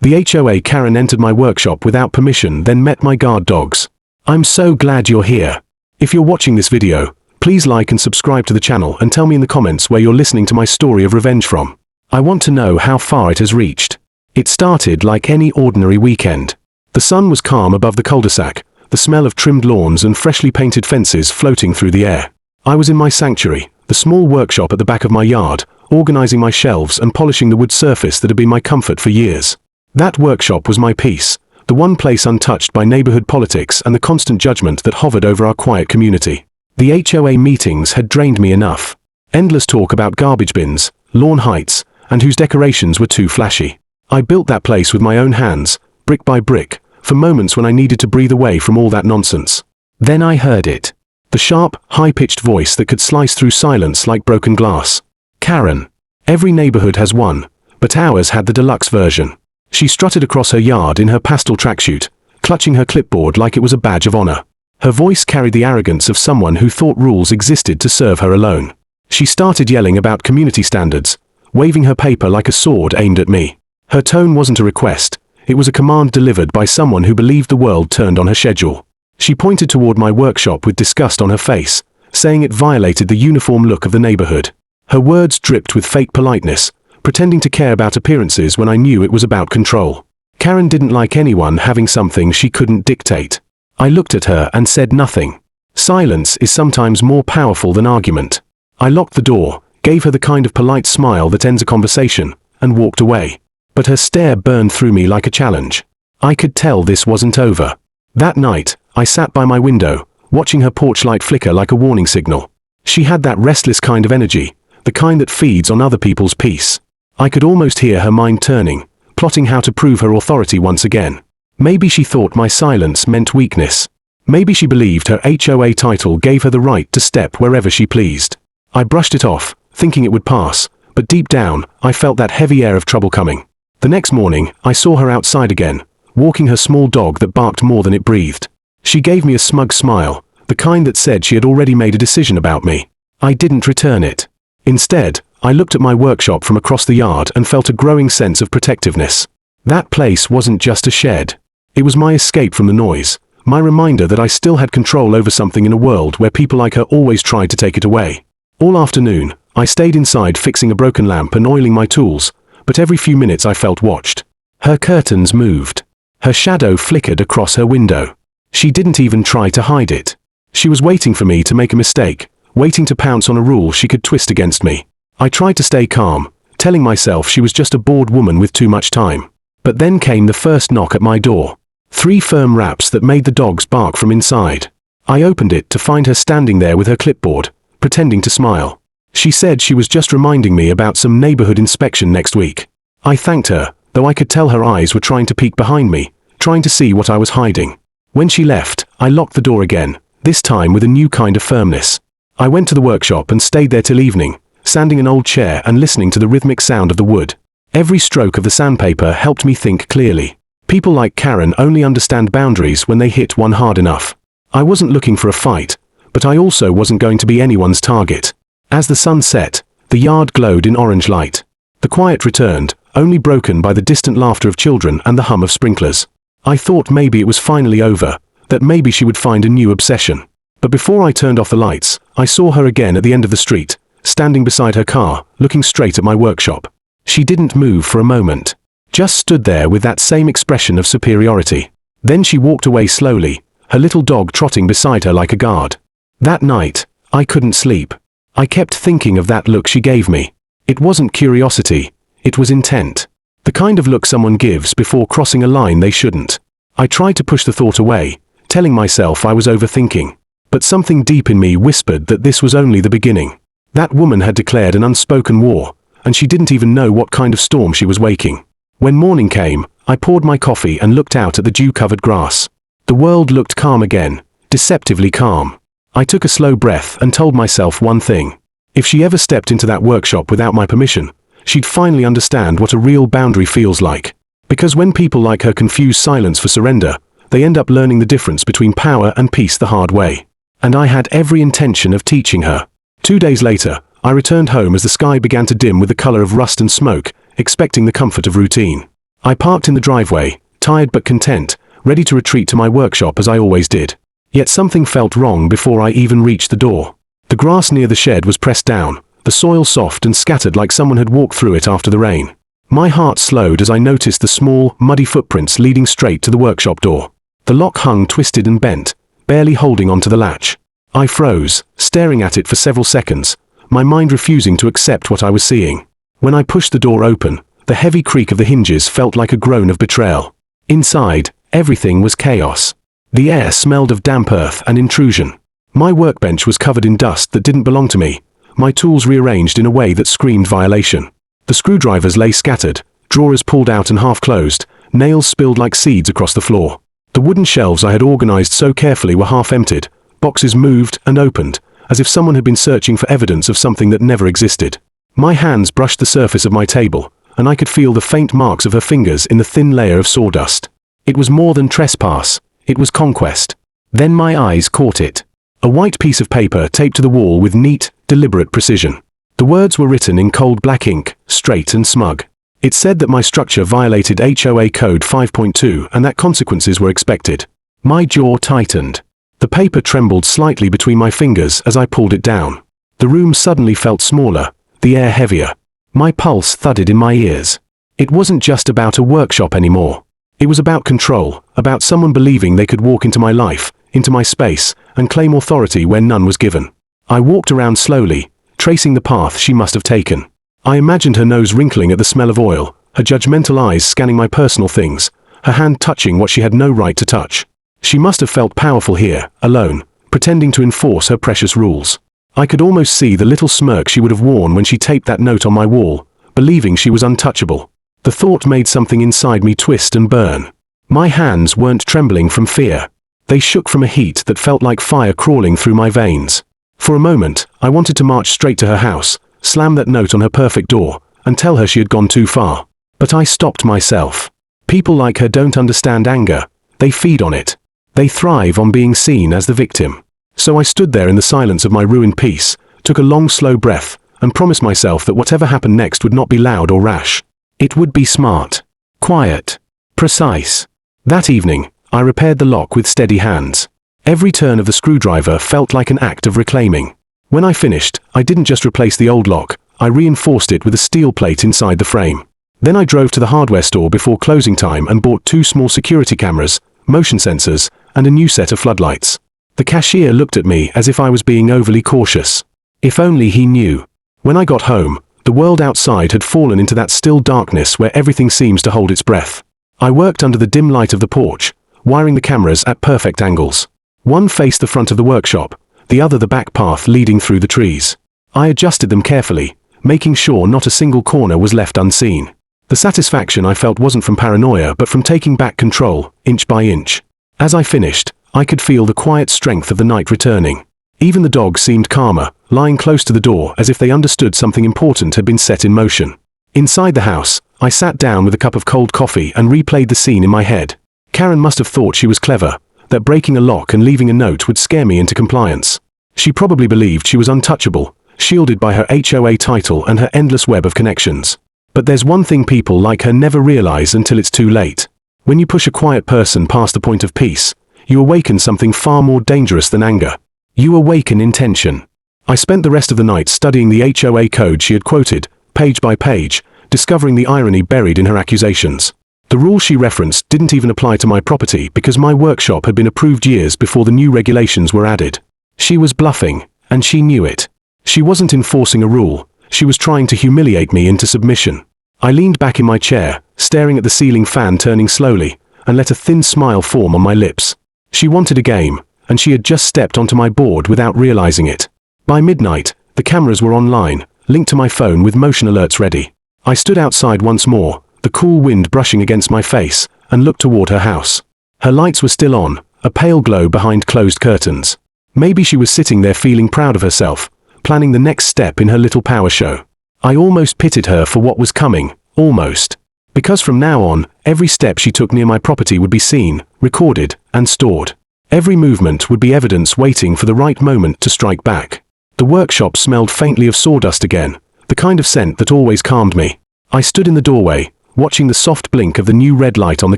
The HOA Karen entered my workshop without permission, then met my guard dogs. I'm so glad you're here. If you're watching this video, please like and subscribe to the channel and tell me in the comments where you're listening to my story of revenge from. I want to know how far it has reached. It started like any ordinary weekend. The sun was calm above the cul-de-sac, the smell of trimmed lawns and freshly painted fences floating through the air. I was in my sanctuary, the small workshop at the back of my yard, organizing my shelves and polishing the wood surface that had been my comfort for years. That workshop was my peace, the one place untouched by neighborhood politics and the constant judgment that hovered over our quiet community. The HOA meetings had drained me enough. Endless talk about garbage bins, lawn heights, and whose decorations were too flashy. I built that place with my own hands, brick by brick, for moments when I needed to breathe away from all that nonsense. Then I heard it. The sharp, high-pitched voice that could slice through silence like broken glass. Karen. Every neighborhood has one, but ours had the deluxe version. She strutted across her yard in her pastel tracksuit, clutching her clipboard like it was a badge of honor. Her voice carried the arrogance of someone who thought rules existed to serve her alone. She started yelling about community standards, waving her paper like a sword aimed at me. Her tone wasn't a request, it was a command delivered by someone who believed the world turned on her schedule. She pointed toward my workshop with disgust on her face, saying it violated the uniform look of the neighborhood. Her words dripped with fake politeness, pretending to care about appearances when I knew it was about control. Karen didn't like anyone having something she couldn't dictate. I looked at her and said nothing. Silence is sometimes more powerful than argument. I locked the door, gave her the kind of polite smile that ends a conversation, and walked away. But her stare burned through me like a challenge. I could tell this wasn't over. That night, I sat by my window, watching her porch light flicker like a warning signal. She had that restless kind of energy, the kind that feeds on other people's peace. I could almost hear her mind turning, plotting how to prove her authority once again. Maybe she thought my silence meant weakness. Maybe she believed her HOA title gave her the right to step wherever she pleased. I brushed it off, thinking it would pass, but deep down, I felt that heavy air of trouble coming. The next morning, I saw her outside again, walking her small dog that barked more than it breathed. She gave me a smug smile, the kind that said she had already made a decision about me. I didn't return it. Instead, I looked at my workshop from across the yard and felt a growing sense of protectiveness. That place wasn't just a shed. It was my escape from the noise, my reminder that I still had control over something in a world where people like her always tried to take it away. All afternoon, I stayed inside fixing a broken lamp and oiling my tools, but every few minutes I felt watched. Her curtains moved. Her shadow flickered across her window. She didn't even try to hide it. She was waiting for me to make a mistake, waiting to pounce on a rule she could twist against me. I tried to stay calm, telling myself she was just a bored woman with too much time. But then came the first knock at my door. 3 firm raps that made the dogs bark from inside. I opened it to find her standing there with her clipboard, pretending to smile. She said she was just reminding me about some neighborhood inspection next week. I thanked her, though I could tell her eyes were trying to peek behind me, trying to see what I was hiding. When she left, I locked the door again, this time with a new kind of firmness. I went to the workshop and stayed there till evening, sanding an old chair and listening to the rhythmic sound of the wood. Every stroke of the sandpaper helped me think clearly. People like Karen only understand boundaries when they hit one hard enough. I wasn't looking for a fight, but I also wasn't going to be anyone's target. As the sun set, the yard glowed in orange light. The quiet returned, only broken by the distant laughter of children and the hum of sprinklers. I thought maybe it was finally over, that maybe she would find a new obsession. But before I turned off the lights, I saw her again at the end of the street, standing beside her car, looking straight at my workshop. She didn't move for a moment. Just stood there with that same expression of superiority. Then she walked away slowly, her little dog trotting beside her like a guard. That night, I couldn't sleep. I kept thinking of that look she gave me. It wasn't curiosity, it was intent. The kind of look someone gives before crossing a line they shouldn't. I tried to push the thought away, telling myself I was overthinking. But something deep in me whispered that this was only the beginning. That woman had declared an unspoken war, and she didn't even know what kind of storm she was waking. When morning came, I poured my coffee and looked out at the dew-covered grass. The world looked calm again, deceptively calm. I took a slow breath and told myself one thing. If she ever stepped into that workshop without my permission, she'd finally understand what a real boundary feels like. Because when people like her confuse silence for surrender, they end up learning the difference between power and peace the hard way. And I had every intention of teaching her. 2 days later, I returned home as the sky began to dim with the color of rust and smoke, expecting the comfort of routine. I parked in the driveway, tired but content, ready to retreat to my workshop as I always did. Yet something felt wrong before I even reached the door. The grass near the shed was pressed down, the soil soft and scattered like someone had walked through it after the rain. My heart slowed as I noticed the small, muddy footprints leading straight to the workshop door. The lock hung twisted and bent, barely holding onto the latch. I froze, staring at it for several seconds, my mind refusing to accept what I was seeing. When I pushed the door open, the heavy creak of the hinges felt like a groan of betrayal. Inside, everything was chaos. The air smelled of damp earth and intrusion. My workbench was covered in dust that didn't belong to me, my tools rearranged in a way that screamed violation. The screwdrivers lay scattered, drawers pulled out and half closed, nails spilled like seeds across the floor. The wooden shelves I had organized so carefully were half emptied, boxes moved and opened, as if someone had been searching for evidence of something that never existed. My hands brushed the surface of my table, and I could feel the faint marks of her fingers in the thin layer of sawdust. It was more than trespass, it was conquest. Then my eyes caught it. A white piece of paper taped to the wall with neat, deliberate precision. The words were written in cold black ink, straight and smug. It said that my structure violated HOA Code 5.2 and that consequences were expected. My jaw tightened. The paper trembled slightly between my fingers as I pulled it down. The room suddenly felt smaller, the air heavier. My pulse thudded in my ears. It wasn't just about a workshop anymore. It was about control, about someone believing they could walk into my life, into my space, and claim authority where none was given. I walked around slowly, tracing the path she must have taken. I imagined her nose wrinkling at the smell of oil, her judgmental eyes scanning my personal things, her hand touching what she had no right to touch. She must have felt powerful here, alone, pretending to enforce her precious rules. I could almost see the little smirk she would have worn when she taped that note on my wall, believing she was untouchable. The thought made something inside me twist and burn. My hands weren't trembling from fear. They shook from a heat that felt like fire crawling through my veins. For a moment, I wanted to march straight to her house, slam that note on her perfect door, and tell her she had gone too far. But I stopped myself. People like her don't understand anger. They feed on it. They thrive on being seen as the victim. So I stood there in the silence of my ruined peace, took a long slow breath, and promised myself that whatever happened next would not be loud or rash. It would be smart, quiet, precise. That evening, I repaired the lock with steady hands. Every turn of the screwdriver felt like an act of reclaiming. When I finished, I didn't just replace the old lock, I reinforced it with a steel plate inside the frame. Then I drove to the hardware store before closing time and bought 2 small security cameras, motion sensors, and a new set of floodlights. The cashier looked at me as if I was being overly cautious. If only he knew. When I got home, the world outside had fallen into that still darkness where everything seems to hold its breath. I worked under the dim light of the porch, wiring the cameras at perfect angles. One faced the front of the workshop, the other the back path leading through the trees. I adjusted them carefully, making sure not a single corner was left unseen. The satisfaction I felt wasn't from paranoia but from taking back control, inch by inch. As I finished, I could feel the quiet strength of the night returning. Even the dogs seemed calmer, lying close to the door as if they understood something important had been set in motion. Inside the house, I sat down with a cup of cold coffee and replayed the scene in my head. Karen must have thought she was clever, that breaking a lock and leaving a note would scare me into compliance. She probably believed she was untouchable, shielded by her HOA title and her endless web of connections. But there's one thing people like her never realize until it's too late. When you push a quiet person past the point of peace, you awaken something far more dangerous than anger. You awaken intention. I spent the rest of the night studying the HOA code she had quoted, page by page, discovering the irony buried in her accusations. The rule she referenced didn't even apply to my property because my workshop had been approved years before the new regulations were added. She was bluffing, and she knew it. She wasn't enforcing a rule, she was trying to humiliate me into submission. I leaned back in my chair, staring at the ceiling fan turning slowly, and let a thin smile form on my lips. She wanted a game, and she had just stepped onto my board without realizing it. By midnight, the cameras were online, linked to my phone with motion alerts ready. I stood outside once more, the cool wind brushing against my face, and looked toward her house. Her lights were still on, a pale glow behind closed curtains. Maybe she was sitting there feeling proud of herself, planning the next step in her little power show. I almost pitied her for what was coming, almost. Because from now on, every step she took near my property would be seen, recorded, and stored. Every movement would be evidence waiting for the right moment to strike back. The workshop smelled faintly of sawdust again, the kind of scent that always calmed me. I stood in the doorway, watching the soft blink of the new red light on the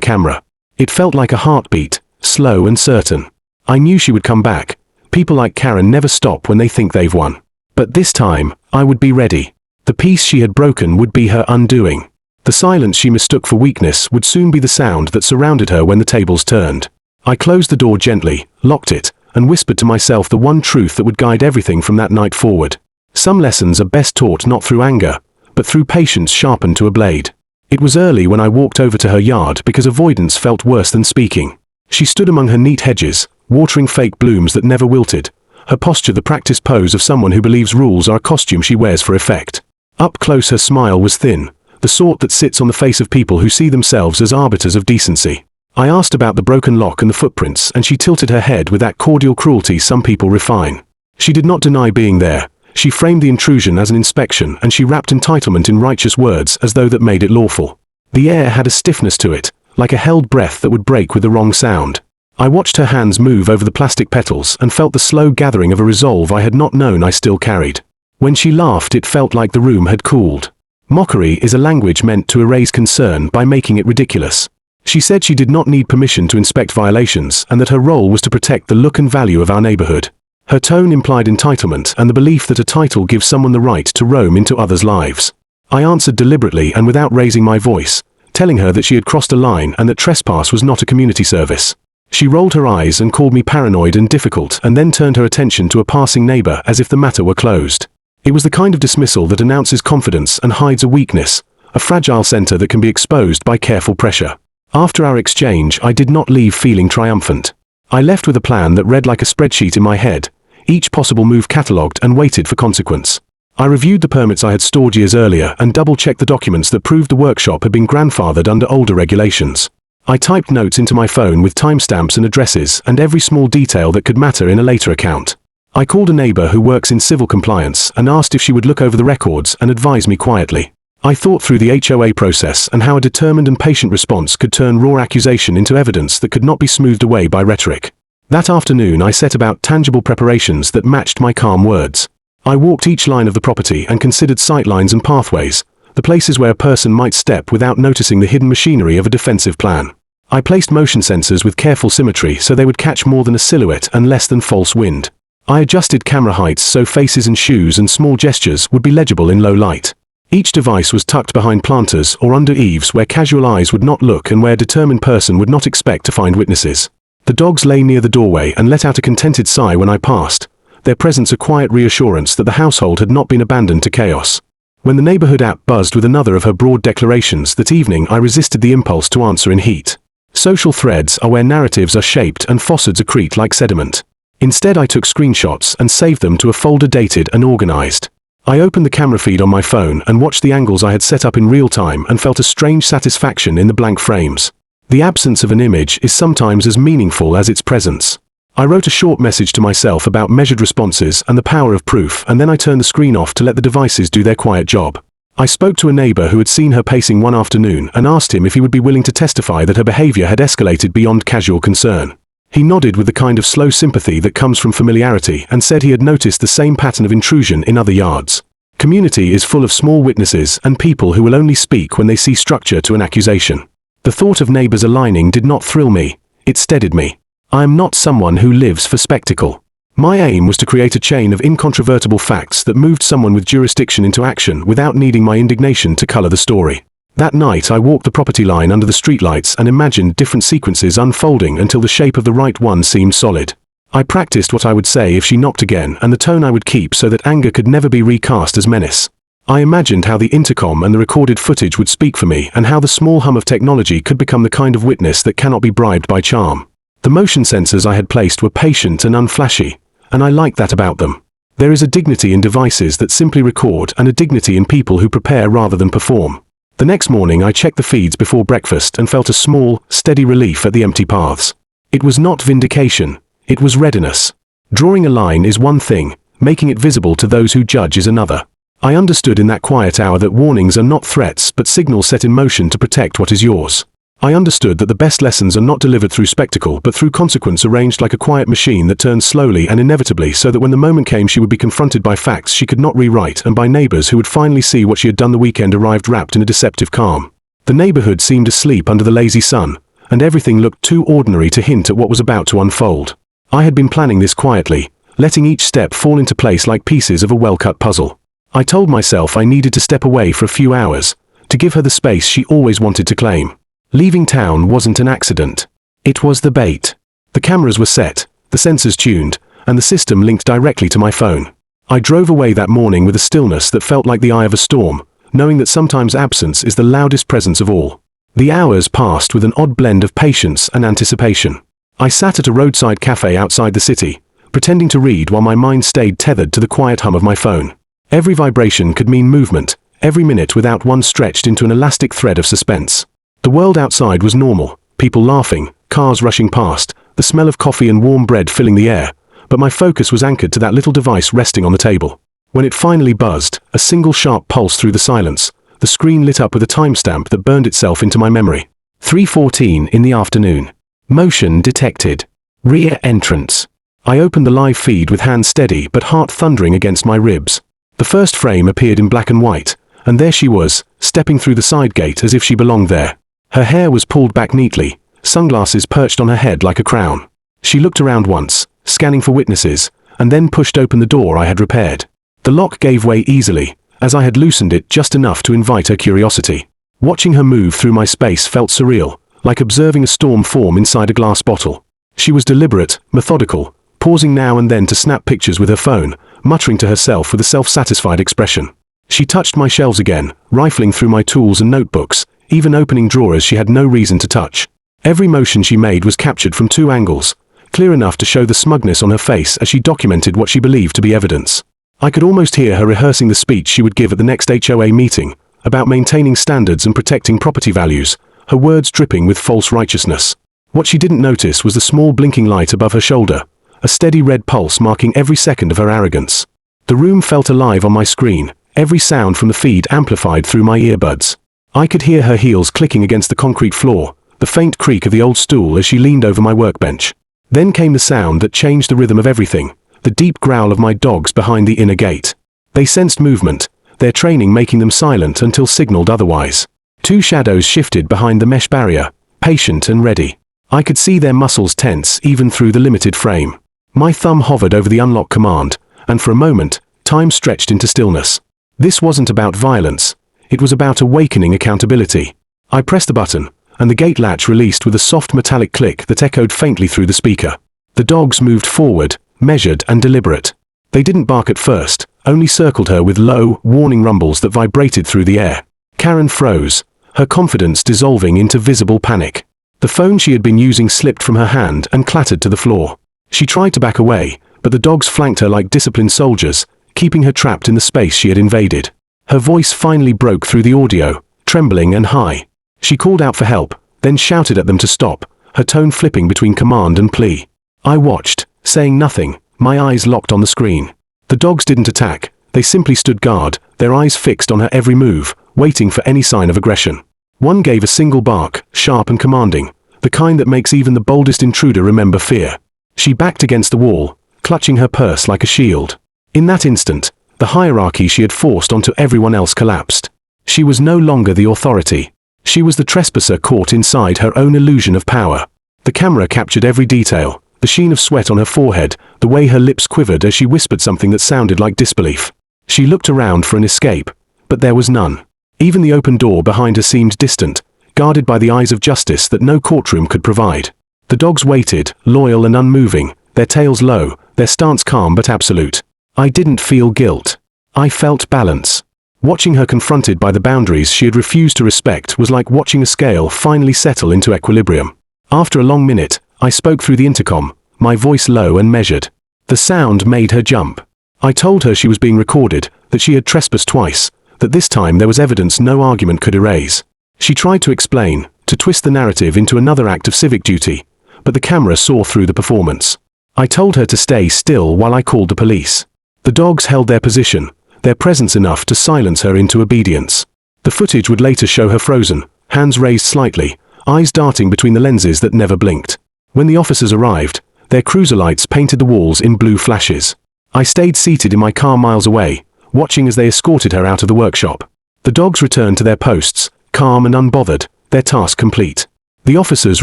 camera. It felt like a heartbeat, slow and certain. I knew she would come back. People like Karen never stop when they think they've won. But this time, I would be ready. The peace she had broken would be her undoing. The silence she mistook for weakness would soon be the sound that surrounded her when the tables turned. I closed the door gently, locked it, and whispered to myself the one truth that would guide everything from that night forward. Some lessons are best taught not through anger, but through patience sharpened to a blade. It was early when I walked over to her yard because avoidance felt worse than speaking. She stood among her neat hedges, watering fake blooms that never wilted, her posture the practiced pose of someone who believes rules are a costume she wears for effect. Up close her smile was thin, the sort that sits on the face of people who see themselves as arbiters of decency. I asked about the broken lock and the footprints, and she tilted her head with that cordial cruelty some people refine. She did not deny being there. She framed the intrusion as an inspection, and she wrapped entitlement in righteous words as though that made it lawful. The air had a stiffness to it, like a held breath that would break with the wrong sound. I watched her hands move over the plastic petals and felt the slow gathering of a resolve I had not known I still carried. When she laughed, it felt like the room had cooled. Mockery is a language meant to erase concern by making it ridiculous. She said she did not need permission to inspect violations and that her role was to protect the look and value of our neighborhood. Her tone implied entitlement and the belief that a title gives someone the right to roam into others' lives. I answered deliberately and without raising my voice, telling her that she had crossed a line and that trespass was not a community service. She rolled her eyes and called me paranoid and difficult, and then turned her attention to a passing neighbor as if the matter were closed. It was the kind of dismissal that announces confidence and hides a weakness, a fragile center that can be exposed by careful pressure. After our exchange, I did not leave feeling triumphant. I left with a plan that read like a spreadsheet in my head, each possible move catalogued, and waited for consequence. I reviewed the permits I had stored years earlier and double-checked the documents that proved the workshop had been grandfathered under older regulations. I typed notes into my phone with timestamps and addresses and every small detail that could matter in a later account. I called a neighbor who works in civil compliance and asked if she would look over the records and advise me quietly. I thought through the HOA process and how a determined and patient response could turn raw accusation into evidence that could not be smoothed away by rhetoric. That afternoon I set about tangible preparations that matched my calm words. I walked each line of the property and considered sightlines and pathways, the places where a person might step without noticing the hidden machinery of a defensive plan. I placed motion sensors with careful symmetry so they would catch more than a silhouette and less than false wind. I adjusted camera heights so faces and shoes and small gestures would be legible in low light. Each device was tucked behind planters or under eaves where casual eyes would not look and where a determined person would not expect to find witnesses. The dogs lay near the doorway and let out a contented sigh when I passed, their presence a quiet reassurance that the household had not been abandoned to chaos. When the neighborhood app buzzed with another of her broad declarations that evening, I resisted the impulse to answer in heat. Social threads are where narratives are shaped and falsehoods accrete like sediment. Instead, I took screenshots and saved them to a folder dated and organized. I opened the camera feed on my phone and watched the angles I had set up in real time and felt a strange satisfaction in the blank frames. The absence of an image is sometimes as meaningful as its presence. I wrote a short message to myself about measured responses and the power of proof, and then I turned the screen off to let the devices do their quiet job. I spoke to a neighbor who had seen her pacing one afternoon and asked him if he would be willing to testify that her behavior had escalated beyond casual concern. He nodded with the kind of slow sympathy that comes from familiarity and said he had noticed the same pattern of intrusion in other yards. Community is full of small witnesses and people who will only speak when they see structure to an accusation. The thought of neighbors aligning did not thrill me, it steadied me. I am not someone who lives for spectacle. My aim was to create a chain of incontrovertible facts that moved someone with jurisdiction into action without needing my indignation to color the story. That night I walked the property line under the streetlights and imagined different sequences unfolding until the shape of the right one seemed solid. I practiced what I would say if she knocked again and the tone I would keep so that anger could never be recast as menace. I imagined how the intercom and the recorded footage would speak for me and how the small hum of technology could become the kind of witness that cannot be bribed by charm. The motion sensors I had placed were patient and unflashy, and I liked that about them. There is a dignity in devices that simply record and a dignity in people who prepare rather than perform. The next morning I checked the feeds before breakfast and felt a small, steady relief at the empty paths. It was not vindication, it was readiness. Drawing a line is one thing, making it visible to those who judge is another. I understood in that quiet hour that warnings are not threats but signals set in motion to protect what is yours. I understood that the best lessons are not delivered through spectacle but through consequence, arranged like a quiet machine that turns slowly and inevitably, so that when the moment came she would be confronted by facts she could not rewrite and by neighbors who would finally see what she had done the weekend arrived wrapped in a deceptive calm. The neighborhood seemed asleep under the lazy sun, and everything looked too ordinary to hint at what was about to unfold. I had been planning this quietly, letting each step fall into place like pieces of a well-cut puzzle. I told myself I needed to step away for a few hours, to give her the space she always wanted to claim. Leaving town wasn't an accident. It was the bait. The cameras were set, the sensors tuned, and the system linked directly to my phone. I drove away that morning with a stillness that felt like the eye of a storm, knowing that sometimes absence is the loudest presence of all. The hours passed with an odd blend of patience and anticipation. I sat at a roadside cafe outside the city, pretending to read while my mind stayed tethered to the quiet hum of my phone. Every vibration could mean movement, every minute without one stretched into an elastic thread of suspense. The world outside was normal, people laughing, cars rushing past, the smell of coffee and warm bread filling the air, but my focus was anchored to that little device resting on the table. When it finally buzzed, a single sharp pulse through the silence, the screen lit up with a timestamp that burned itself into my memory. 3:14 in the afternoon. Motion detected. Rear entrance. I opened the live feed with hands steady but heart thundering against my ribs. The first frame appeared in black and white, and there she was, stepping through the side gate as if she belonged there. Her hair was pulled back neatly, sunglasses perched on her head like a crown. She looked around once, scanning for witnesses, and then pushed open the door I had repaired. The lock gave way easily, as I had loosened it just enough to invite her curiosity. Watching her move through my space felt surreal, like observing a storm form inside a glass bottle. She was deliberate, methodical, pausing now and then to snap pictures with her phone, muttering to herself with a self-satisfied expression. She touched my shelves again, rifling through my tools and notebooks, even opening drawers she had no reason to touch. Every motion she made was captured from two angles, clear enough to show the smugness on her face as she documented what she believed to be evidence. I could almost hear her rehearsing the speech she would give at the next HOA meeting, about maintaining standards and protecting property values, her words dripping with false righteousness. What she didn't notice was the small blinking light above her shoulder, a steady red pulse marking every second of her arrogance. The room felt alive on my screen, every sound from the feed amplified through my earbuds. I could hear her heels clicking against the concrete floor, the faint creak of the old stool as she leaned over my workbench. Then came the sound that changed the rhythm of everything, the deep growl of my dogs behind the inner gate. They sensed movement, their training making them silent until signaled otherwise. Two shadows shifted behind the mesh barrier, patient and ready. I could see their muscles tense even through the limited frame. My thumb hovered over the unlock command, and for a moment, time stretched into stillness. This wasn't about violence, it was about awakening accountability. I pressed the button, and the gate latch released with a soft metallic click that echoed faintly through the speaker. The dogs moved forward, measured and deliberate. They didn't bark at first, only circled her with low, warning rumbles that vibrated through the air. Karen froze, her confidence dissolving into visible panic. The phone she had been using slipped from her hand and clattered to the floor. She tried to back away, but the dogs flanked her like disciplined soldiers, keeping her trapped in the space she had invaded. Her voice finally broke through the audio, trembling and high. She called out for help, then shouted at them to stop, her tone flipping between command and plea. I watched, saying nothing, my eyes locked on the screen. The dogs didn't attack, they simply stood guard, their eyes fixed on her every move, waiting for any sign of aggression. One gave a single bark, sharp and commanding, the kind that makes even the boldest intruder remember fear. She backed against the wall, clutching her purse like a shield. In that instant, the hierarchy she had forced onto everyone else collapsed. She was no longer the authority. She was the trespasser caught inside her own illusion of power. The camera captured every detail, the sheen of sweat on her forehead, the way her lips quivered as she whispered something that sounded like disbelief. She looked around for an escape, but there was none. Even the open door behind her seemed distant, guarded by the eyes of justice that no courtroom could provide. The dogs waited, loyal and unmoving, their tails low, their stance calm but absolute. I didn't feel guilt. I felt balance. Watching her confronted by the boundaries she had refused to respect was like watching a scale finally settle into equilibrium. After a long minute, I spoke through the intercom, my voice low and measured. The sound made her jump. I told her she was being recorded, that she had trespassed twice, that this time there was evidence no argument could erase. She tried to explain, to twist the narrative into another act of civic duty, but the camera saw through the performance. I told her to stay still while I called the police. The dogs held their position, their presence enough to silence her into obedience. The footage would later show her frozen, hands raised slightly, eyes darting between the lenses that never blinked. When the officers arrived, their cruiser lights painted the walls in blue flashes. I stayed seated in my car miles away, watching as they escorted her out of the workshop. The dogs returned to their posts, calm and unbothered, their task complete. The officers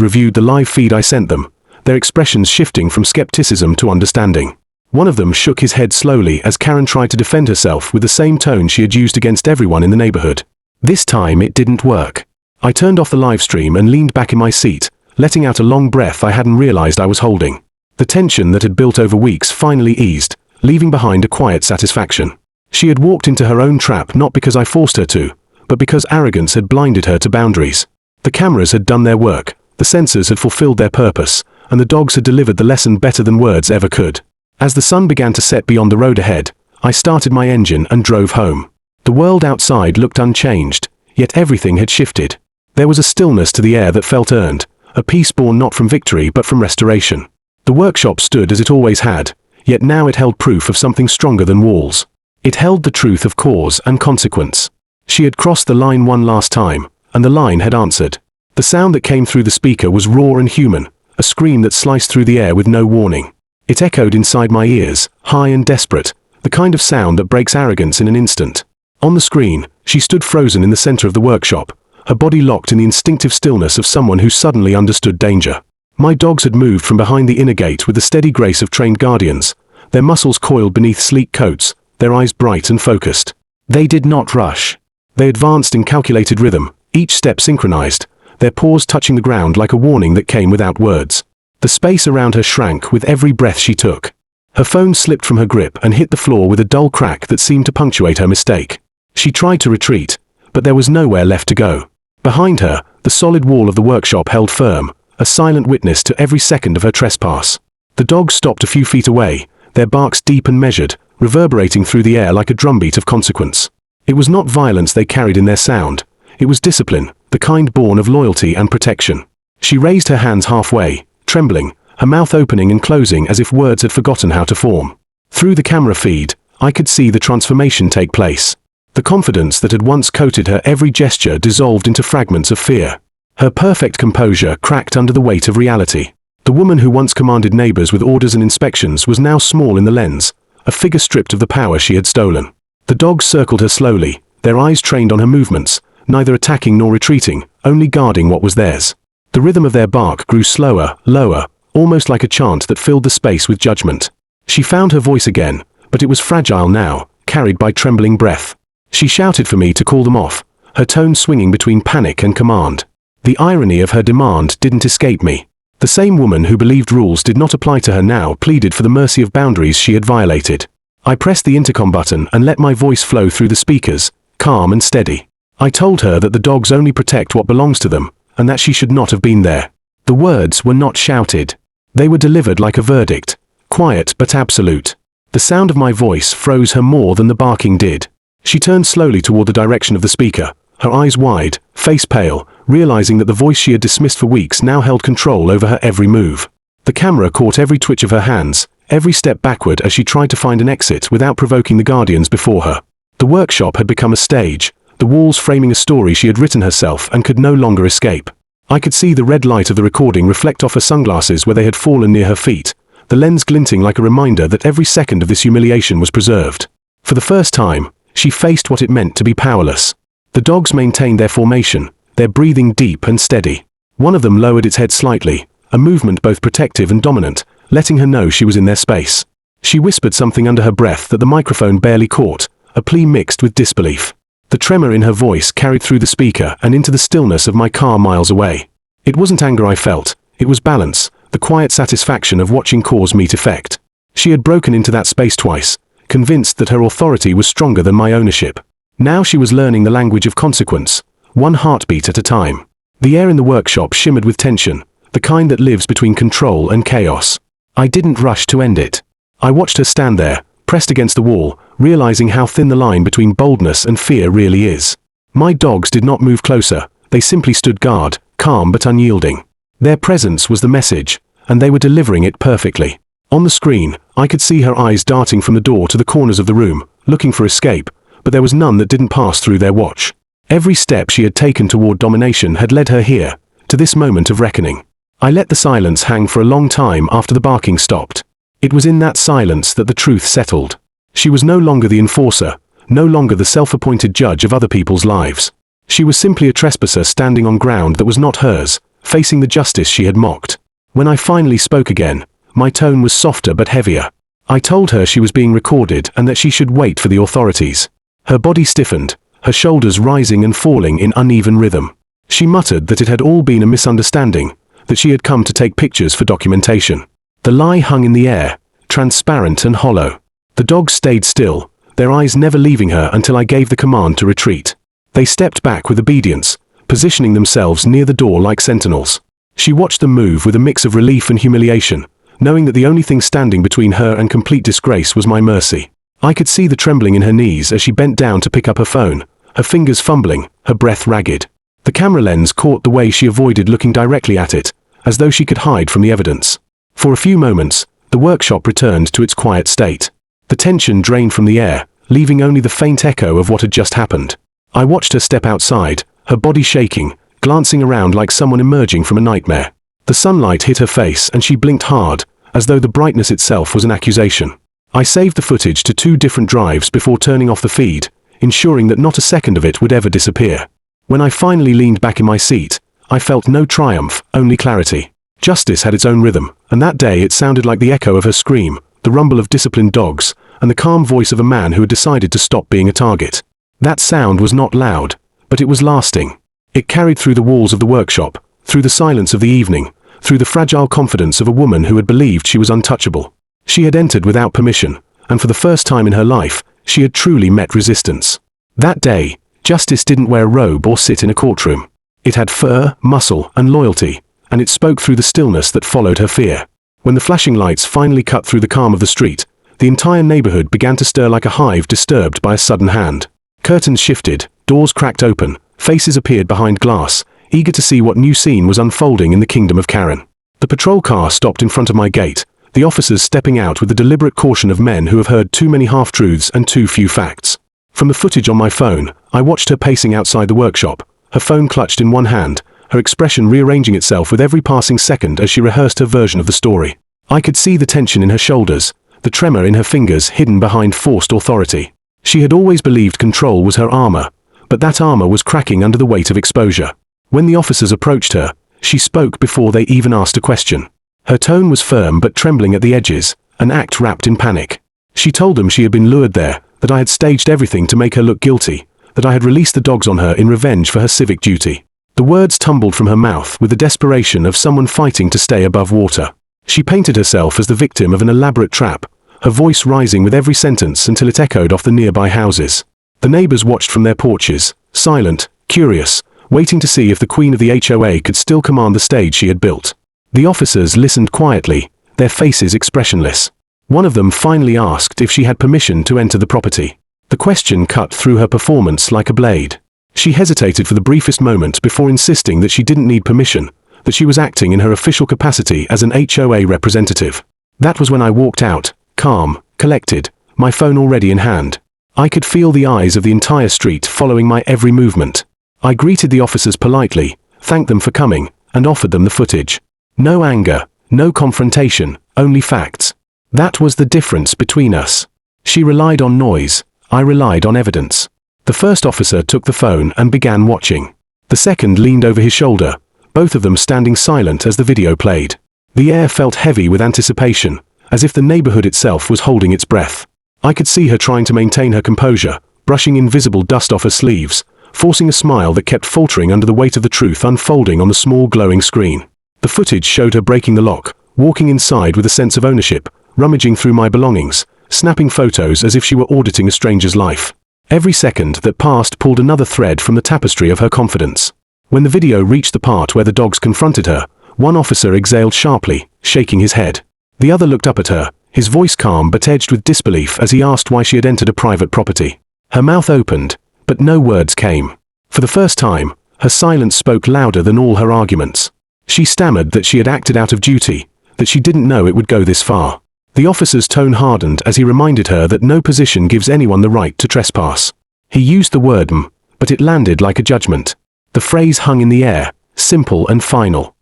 reviewed the live feed I sent them, their expressions shifting from skepticism to understanding. One of them shook his head slowly as Karen tried to defend herself with the same tone she had used against everyone in the neighborhood. This time it didn't work. I turned off the live stream and leaned back in my seat, letting out a long breath I hadn't realized I was holding. The tension that had built over weeks finally eased, leaving behind a quiet satisfaction. She had walked into her own trap not because I forced her to, but because arrogance had blinded her to boundaries. The cameras had done their work, the sensors had fulfilled their purpose, and the dogs had delivered the lesson better than words ever could. As the sun began to set beyond the road ahead, I started my engine and drove home. The world outside looked unchanged, yet everything had shifted. There was a stillness to the air that felt earned, a peace born not from victory but from restoration. The workshop stood as it always had, yet now it held proof of something stronger than walls. It held the truth of cause and consequence. She had crossed the line one last time, and the line had answered. The sound that came through the speaker was raw and human, a scream that sliced through the air with no warning. It echoed inside my ears, high and desperate, the kind of sound that breaks arrogance in an instant. On the screen, she stood frozen in the center of the workshop, her body locked in the instinctive stillness of someone who suddenly understood danger. My dogs had moved from behind the inner gate with the steady grace of trained guardians, their muscles coiled beneath sleek coats, their eyes bright and focused. They did not rush. They advanced in calculated rhythm, each step synchronized, their paws touching the ground like a warning that came without words. The space around her shrank with every breath she took. Her phone slipped from her grip and hit the floor with a dull crack that seemed to punctuate her mistake. She tried to retreat, but there was nowhere left to go. Behind her, the solid wall of the workshop held firm, a silent witness to every second of her trespass. The dogs stopped a few feet away, their barks deep and measured, reverberating through the air like a drumbeat of consequence. It was not violence they carried in their sound. It was discipline, the kind born of loyalty and protection. She raised her hands halfway, trembling, her mouth opening and closing as if words had forgotten how to form. Through the camera feed, I could see the transformation take place. The confidence that had once coated her every gesture dissolved into fragments of fear. Her perfect composure cracked under the weight of reality. The woman who once commanded neighbors with orders and inspections was now small in the lens, a figure stripped of the power she had stolen. The dogs circled her slowly, their eyes trained on her movements, neither attacking nor retreating, only guarding what was theirs. The rhythm of their bark grew slower, lower, almost like a chant that filled the space with judgment. She found her voice again, but it was fragile now, carried by trembling breath. She shouted for me to call them off, her tone swinging between panic and command. The irony of her demand didn't escape me. The same woman who believed rules did not apply to her now pleaded for the mercy of boundaries she had violated. I pressed the intercom button and let my voice flow through the speakers, calm and steady. I told her that the dogs only protect what belongs to them, and that she should not have been there. The words were not shouted. They were delivered like a verdict, quiet but absolute. The sound of my voice froze her more than the barking did. She turned slowly toward the direction of the speaker, her eyes wide, face pale, realizing that the voice she had dismissed for weeks now held control over her every move. The camera caught every twitch of her hands, every step backward as she tried to find an exit without provoking the guardians before her. The workshop had become a stage, the walls framing a story she had written herself and could no longer escape. I could see the red light of the recording reflect off her sunglasses where they had fallen near her feet, the lens glinting like a reminder that every second of this humiliation was preserved. For the first time, she faced what it meant to be powerless. The dogs maintained their formation, their breathing deep and steady. One of them lowered its head slightly, a movement both protective and dominant, letting her know she was in their space. She whispered something under her breath that the microphone barely caught, a plea mixed with disbelief. The tremor in her voice carried through the speaker and into the stillness of my car miles away. It wasn't anger I felt, it was balance, the quiet satisfaction of watching cause meet effect. She had broken into that space twice, convinced that her authority was stronger than my ownership. Now she was learning the language of consequence, one heartbeat at a time. The air in the workshop shimmered with tension, the kind that lives between control and chaos. I didn't rush to end it. I watched her stand there, pressed against the wall, realizing how thin the line between boldness and fear really is. My dogs did not move closer, they simply stood guard, calm but unyielding. Their presence was the message, and they were delivering it perfectly. On the screen, I could see her eyes darting from the door to the corners of the room, looking for escape, but there was none that didn't pass through their watch. Every step she had taken toward domination had led her here, to this moment of reckoning. I let the silence hang for a long time after the barking stopped. It was in that silence that the truth settled. She was no longer the enforcer, no longer the self-appointed judge of other people's lives. She was simply a trespasser standing on ground that was not hers, facing the justice she had mocked. When I finally spoke again, my tone was softer but heavier. I told her she was being recorded and that she should wait for the authorities. Her body stiffened, her shoulders rising and falling in uneven rhythm. She muttered that it had all been a misunderstanding, that she had come to take pictures for documentation. The lie hung in the air, transparent and hollow. The dogs stayed still, their eyes never leaving her until I gave the command to retreat. They stepped back with obedience, positioning themselves near the door like sentinels. She watched them move with a mix of relief and humiliation, knowing that the only thing standing between her and complete disgrace was my mercy. I could see the trembling in her knees as she bent down to pick up her phone, her fingers fumbling, her breath ragged. The camera lens caught the way she avoided looking directly at it, as though she could hide from the evidence. For a few moments, the workshop returned to its quiet state. The tension drained from the air, leaving only the faint echo of what had just happened. I watched her step outside, her body shaking, glancing around like someone emerging from a nightmare. The sunlight hit her face and she blinked hard, as though the brightness itself was an accusation. I saved the footage to 2 different drives before turning off the feed, ensuring that not a second of it would ever disappear. When I finally leaned back in my seat, I felt no triumph, only clarity. Justice had its own rhythm, and that day it sounded like the echo of her scream, the rumble of disciplined dogs, and the calm voice of a man who had decided to stop being a target. That sound was not loud, but it was lasting. It carried through the walls of the workshop, through the silence of the evening, through the fragile confidence of a woman who had believed she was untouchable. She had entered without permission, and for the first time in her life, she had truly met resistance. That day, justice didn't wear a robe or sit in a courtroom. It had fur, muscle, and loyalty, and it spoke through the stillness that followed her fear. When the flashing lights finally cut through the calm of the street, the entire neighborhood began to stir like a hive disturbed by a sudden hand. Curtains shifted, doors cracked open, faces appeared behind glass, eager to see what new scene was unfolding in the kingdom of Karen. The patrol car stopped in front of my gate, the officers stepping out with the deliberate caution of men who have heard too many half-truths and too few facts. From the footage on my phone, I watched her pacing outside the workshop, her phone clutched in one hand, her expression rearranging itself with every passing second as she rehearsed her version of the story. I could see the tension in her shoulders, the tremor in her fingers hidden behind forced authority. She had always believed control was her armor, but that armor was cracking under the weight of exposure. When the officers approached her, she spoke before they even asked a question. Her tone was firm but trembling at the edges, an act wrapped in panic. She told them she had been lured there, that I had staged everything to make her look guilty, that I had released the dogs on her in revenge for her civic duty. The words tumbled from her mouth with the desperation of someone fighting to stay above water. She painted herself as the victim of an elaborate trap, her voice rising with every sentence until it echoed off the nearby houses. The neighbors watched from their porches, silent, curious, waiting to see if the queen of the HOA could still command the stage she had built. The officers listened quietly, their faces expressionless. One of them finally asked if she had permission to enter the property. The question cut through her performance like a blade. She hesitated for the briefest moment before insisting that she didn't need permission, that she was acting in her official capacity as an HOA representative. That was when I walked out, calm, collected, my phone already in hand. I could feel the eyes of the entire street following my every movement. I greeted the officers politely, thanked them for coming, and offered them the footage. No anger, no confrontation, only facts. That was the difference between us. She relied on noise, I relied on evidence. The first officer took the phone and began watching. The second leaned over his shoulder, both of them standing silent as the video played. The air felt heavy with anticipation, as if the neighborhood itself was holding its breath. I could see her trying to maintain her composure, brushing invisible dust off her sleeves, forcing a smile that kept faltering under the weight of the truth unfolding on the small glowing screen. The footage showed her breaking the lock, walking inside with a sense of ownership, rummaging through my belongings, snapping photos as if she were auditing a stranger's life. Every second that passed pulled another thread from the tapestry of her confidence. When the video reached the part where the dogs confronted her, one officer exhaled sharply, shaking his head. The other looked up at her, his voice calm but edged with disbelief as he asked why she had entered a private property. Her mouth opened, but no words came. For the first time, her silence spoke louder than all her arguments. She stammered that she had acted out of duty, that she didn't know it would go this far. The officer's tone hardened as he reminded her that no position gives anyone the right to trespass. He used the word but it landed like a judgment. The phrase hung in the air, simple and final.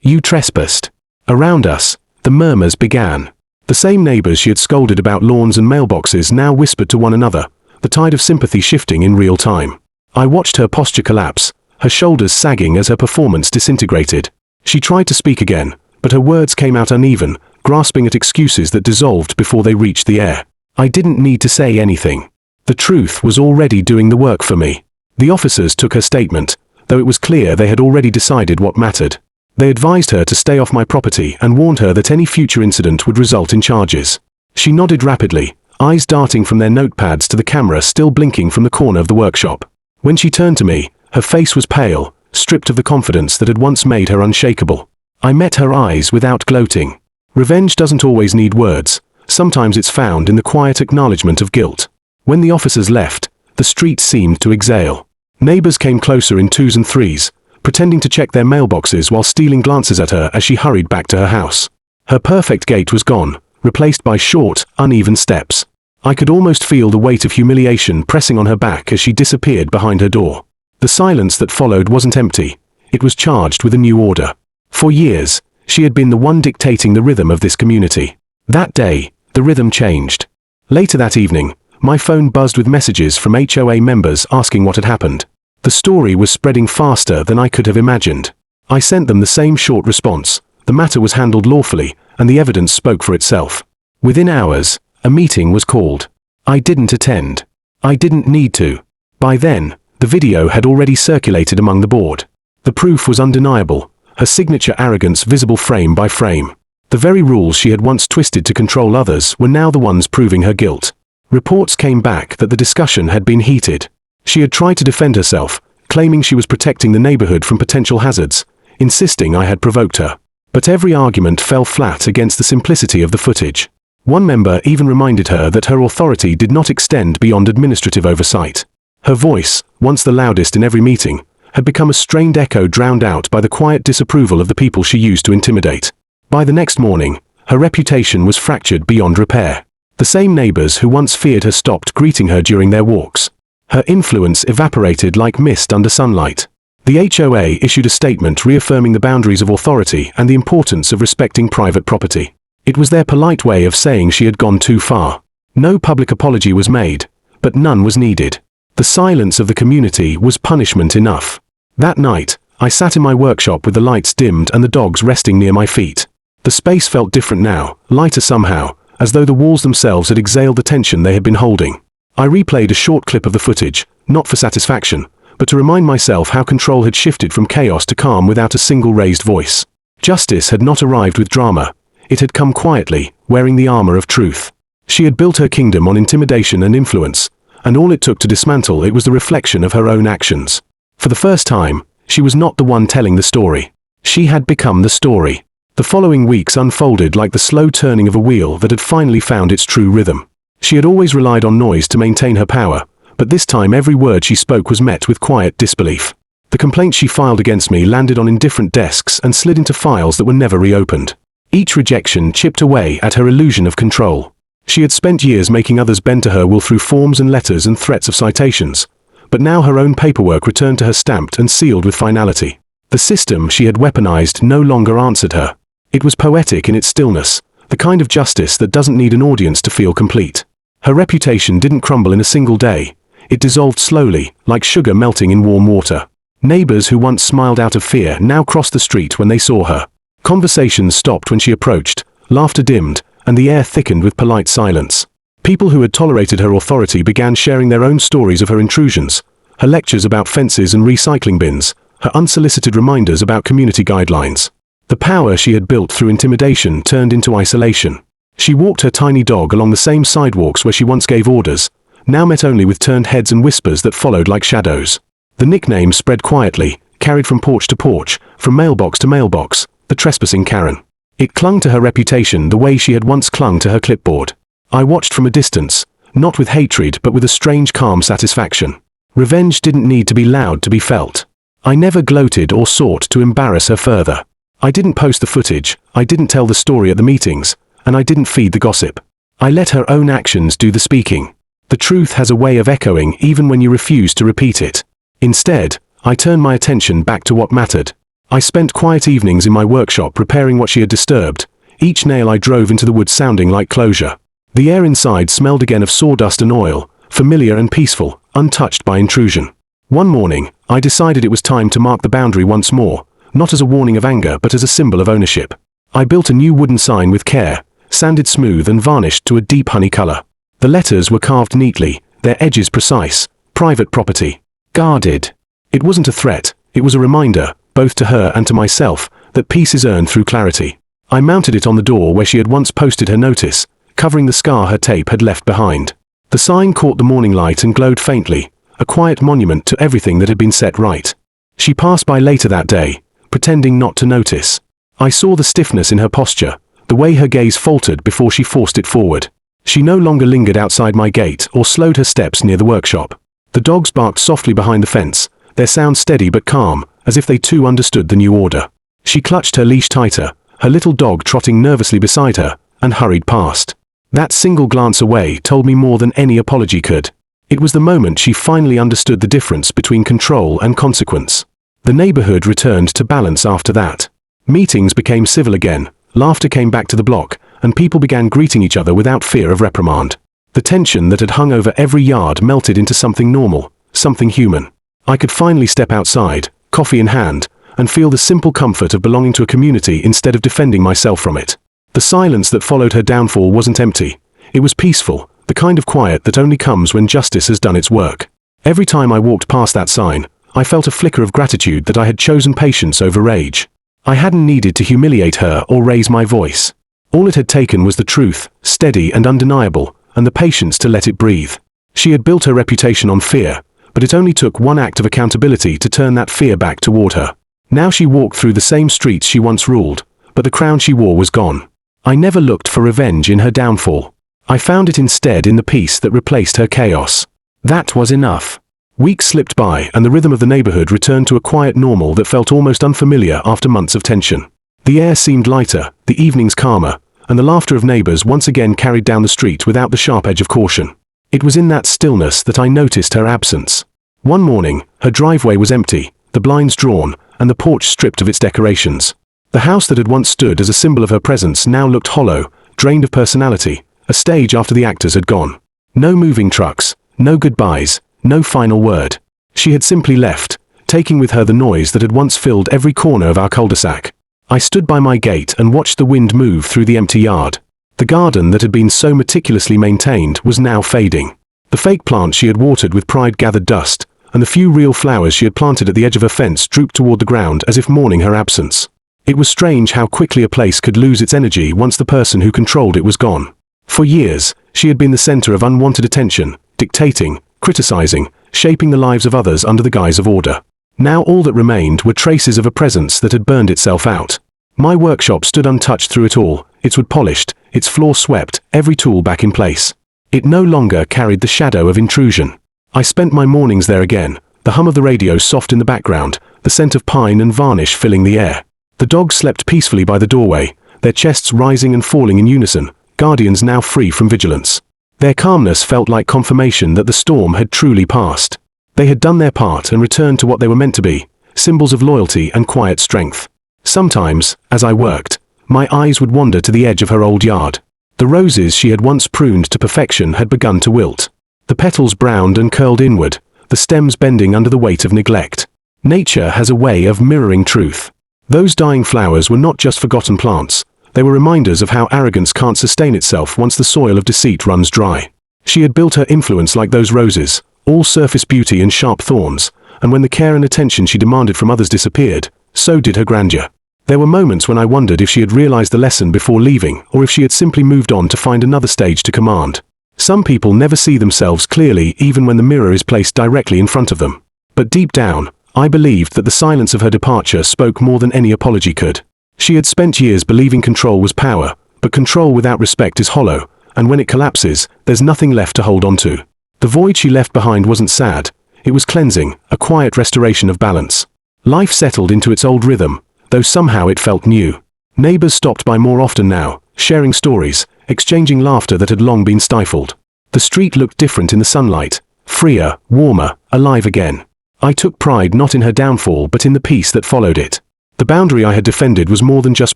You trespassed. Around us, the murmurs began. The same neighbors she had scolded about lawns and mailboxes now whispered to one another, the tide of sympathy shifting in real time. I watched her posture collapse, her shoulders sagging as her performance disintegrated. She tried to speak again, but her words came out uneven, grasping at excuses that dissolved before they reached the air. I didn't need to say anything. The truth was already doing the work for me. The officers took her statement, though it was clear they had already decided what mattered. They advised her to stay off my property and warned her that any future incident would result in charges. She nodded rapidly, eyes darting from their notepads to the camera still blinking from the corner of the workshop. When she turned to me, her face was pale, stripped of the confidence that had once made her unshakable. I met her eyes without gloating. Revenge doesn't always need words. Sometimes it's found in the quiet acknowledgement of guilt. When the officers left, the street seemed to exhale. Neighbors came closer in twos and threes, pretending to check their mailboxes while stealing glances at her as she hurried back to her house. Her perfect gait was gone, replaced by short, uneven steps. I could almost feel the weight of humiliation pressing on her back as she disappeared behind her door. The silence that followed wasn't empty. It was charged with a new order. For years, she had been the one dictating the rhythm of this community. That day, the rhythm changed. Later that evening, my phone buzzed with messages from HOA members asking what had happened. The story was spreading faster than I could have imagined. I sent them the same short response. The matter was handled lawfully, and the evidence spoke for itself. Within hours, a meeting was called. I didn't attend. I didn't need to. By then, the video had already circulated among the board. The proof was undeniable, her signature arrogance visible frame by frame. The very rules she had once twisted to control others were now the ones proving her guilt. Reports came back that the discussion had been heated. She had tried to defend herself, claiming she was protecting the neighborhood from potential hazards, insisting I had provoked her. But every argument fell flat against the simplicity of the footage. One member even reminded her that her authority did not extend beyond administrative oversight. Her voice, once the loudest in every meeting, had become a strained echo drowned out by the quiet disapproval of the people she used to intimidate. By the next morning, her reputation was fractured beyond repair. The same neighbors who once feared her stopped greeting her during their walks. Her influence evaporated like mist under sunlight. The HOA issued a statement reaffirming the boundaries of authority and the importance of respecting private property. It was their polite way of saying she had gone too far. No public apology was made, but none was needed. The silence of the community was punishment enough. That night, I sat in my workshop with the lights dimmed and the dogs resting near my feet. The space felt different now, lighter somehow, as though the walls themselves had exhaled the tension they had been holding. I replayed a short clip of the footage, not for satisfaction, but to remind myself how control had shifted from chaos to calm without a single raised voice. Justice had not arrived with drama. It had come quietly, wearing the armor of truth. She had built her kingdom on intimidation and influence, and all it took to dismantle it was the reflection of her own actions. For the first time, she was not the one telling the story. She had become the story. The following weeks unfolded like the slow turning of a wheel that had finally found its true rhythm. She had always relied on noise to maintain her power, but this time every word she spoke was met with quiet disbelief. The complaints she filed against me landed on indifferent desks and slid into files that were never reopened. Each rejection chipped away at her illusion of control. She had spent years making others bend to her will through forms and letters and threats of citations, but now her own paperwork returned to her stamped and sealed with finality. The system she had weaponized no longer answered her. It was poetic in its stillness, the kind of justice that doesn't need an audience to feel complete. Her reputation didn't crumble in a single day. It dissolved slowly, like sugar melting in warm water. Neighbors who once smiled out of fear now crossed the street when they saw her. Conversations stopped when she approached, laughter dimmed, and the air thickened with polite silence. People who had tolerated her authority began sharing their own stories of her intrusions, her lectures about fences and recycling bins, her unsolicited reminders about community guidelines. The power she had built through intimidation turned into isolation. She walked her tiny dog along the same sidewalks where she once gave orders, now met only with turned heads and whispers that followed like shadows. The nickname spread quietly, carried from porch to porch, from mailbox to mailbox, the trespassing Karen. It clung to her reputation the way she had once clung to her clipboard. I watched from a distance, not with hatred but with a strange calm satisfaction. Revenge didn't need to be loud to be felt. I never gloated or sought to embarrass her further. I didn't post the footage, I didn't tell the story at the meetings, and I didn't feed the gossip. I let her own actions do the speaking. The truth has a way of echoing even when you refuse to repeat it. Instead, I turned my attention back to what mattered. I spent quiet evenings in my workshop repairing what she had disturbed, each nail I drove into the wood sounding like closure. The air inside smelled again of sawdust and oil, familiar and peaceful, untouched by intrusion. One morning, I decided it was time to mark the boundary once more, not as a warning of anger but as a symbol of ownership. I built a new wooden sign with care, sanded smooth and varnished to a deep honey color. The letters were carved neatly, their edges precise. Private property. Guarded. It wasn't a threat, it was a reminder, both to her and to myself, that peace is earned through clarity. I mounted it on the door where she had once posted her notice, covering the scar her tape had left behind. The sign caught the morning light and glowed faintly, a quiet monument to everything that had been set right. She passed by later that day, pretending not to notice. I saw the stiffness in her posture, the way her gaze faltered before she forced it forward. She no longer lingered outside my gate or slowed her steps near the workshop. The dogs barked softly behind the fence, their sound steady but calm, as if they too understood the new order. She clutched her leash tighter, her little dog trotting nervously beside her, and hurried past. That single glance away told me more than any apology could. It was the moment she finally understood the difference between control and consequence. The neighborhood returned to balance after that. Meetings became civil again, laughter came back to the block, and people began greeting each other without fear of reprimand. The tension that had hung over every yard melted into something normal, something human. I could finally step outside, coffee in hand, and feel the simple comfort of belonging to a community instead of defending myself from it. The silence that followed her downfall wasn't empty. It was peaceful, the kind of quiet that only comes when justice has done its work. Every time I walked past that sign, I felt a flicker of gratitude that I had chosen patience over rage. I hadn't needed to humiliate her or raise my voice. All it had taken was the truth, steady and undeniable, and the patience to let it breathe. She had built her reputation on fear, but it only took one act of accountability to turn that fear back toward her. Now she walked through the same streets she once ruled, but the crown she wore was gone. I never looked for revenge in her downfall. I found it instead in the peace that replaced her chaos. That was enough. Weeks slipped by and the rhythm of the neighborhood returned to a quiet normal that felt almost unfamiliar after months of tension. The air seemed lighter, the evenings calmer, and the laughter of neighbors once again carried down the street without the sharp edge of caution. It was in that stillness that I noticed her absence. One morning, her driveway was empty, the blinds drawn, and the porch stripped of its decorations. The house that had once stood as a symbol of her presence now looked hollow, drained of personality, a stage after the actors had gone. No moving trucks, no goodbyes, no final word. She had simply left, taking with her the noise that had once filled every corner of our cul-de-sac. I stood by my gate and watched the wind move through the empty yard. The garden that had been so meticulously maintained was now fading. The fake plants she had watered with pride gathered dust, and the few real flowers she had planted at the edge of her fence drooped toward the ground as if mourning her absence. It was strange how quickly a place could lose its energy once the person who controlled it was gone. For years, she had been the center of unwanted attention, dictating, criticizing, shaping the lives of others under the guise of order. Now all that remained were traces of a presence that had burned itself out. My workshop stood untouched through it all, its wood polished, its floor swept, every tool back in place. It no longer carried the shadow of intrusion. I spent my mornings there again, the hum of the radio soft in the background, the scent of pine and varnish filling the air. The dogs slept peacefully by the doorway, their chests rising and falling in unison, guardians now free from vigilance. Their calmness felt like confirmation that the storm had truly passed. They had done their part and returned to what they were meant to be, symbols of loyalty and quiet strength. Sometimes, as I worked, my eyes would wander to the edge of her old yard. The roses she had once pruned to perfection had begun to wilt. The petals browned and curled inward, the stems bending under the weight of neglect. Nature has a way of mirroring truth. Those dying flowers were not just forgotten plants, they were reminders of how arrogance can't sustain itself once the soil of deceit runs dry. She had built her influence like those roses, all surface beauty and sharp thorns, and when the care and attention she demanded from others disappeared, so did her grandeur. There were moments when I wondered if she had realized the lesson before leaving, or if she had simply moved on to find another stage to command. Some people never see themselves clearly even when the mirror is placed directly in front of them. But deep down, I believed that the silence of her departure spoke more than any apology could. She had spent years believing control was power, but control without respect is hollow, and when it collapses, there's nothing left to hold on to. The void she left behind wasn't sad, it was cleansing, a quiet restoration of balance. Life settled into its old rhythm, though somehow it felt new. Neighbors stopped by more often now, sharing stories, exchanging laughter that had long been stifled. The street looked different in the sunlight, freer, warmer, alive again. I took pride not in her downfall but in the peace that followed it. The boundary I had defended was more than just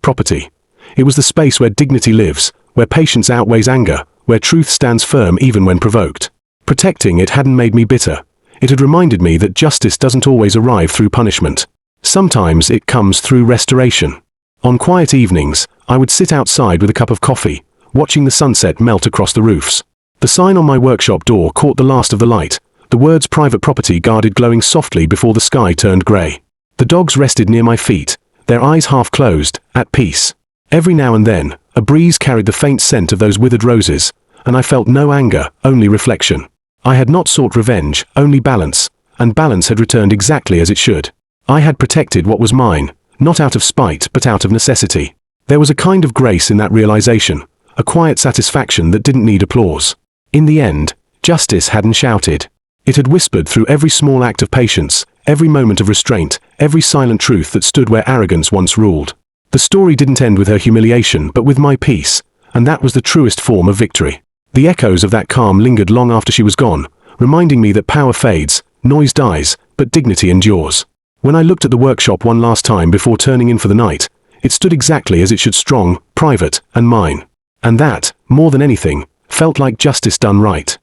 property. It was the space where dignity lives, where patience outweighs anger, where truth stands firm even when provoked. Protecting it hadn't made me bitter. It had reminded me that justice doesn't always arrive through punishment. Sometimes it comes through restoration. On quiet evenings, I would sit outside with a cup of coffee, watching the sunset melt across the roofs. The sign on my workshop door caught the last of the light, the words private property guarded glowing softly before the sky turned grey. The dogs rested near my feet, their eyes half closed, at peace. Every now and then, a breeze carried the faint scent of those withered roses, and I felt no anger, only reflection. I had not sought revenge, only balance, and balance had returned exactly as it should. I had protected what was mine, not out of spite but out of necessity. There was a kind of grace in that realization, a quiet satisfaction that didn't need applause. In the end, justice hadn't shouted. It had whispered through every small act of patience, every moment of restraint, every silent truth that stood where arrogance once ruled. The story didn't end with her humiliation but with my peace, and that was the truest form of victory. The echoes of that calm lingered long after she was gone, reminding me that power fades, noise dies, but dignity endures. When I looked at the workshop one last time before turning in for the night, it stood exactly as it should, strong, private, and mine. And that, more than anything, felt like justice done right.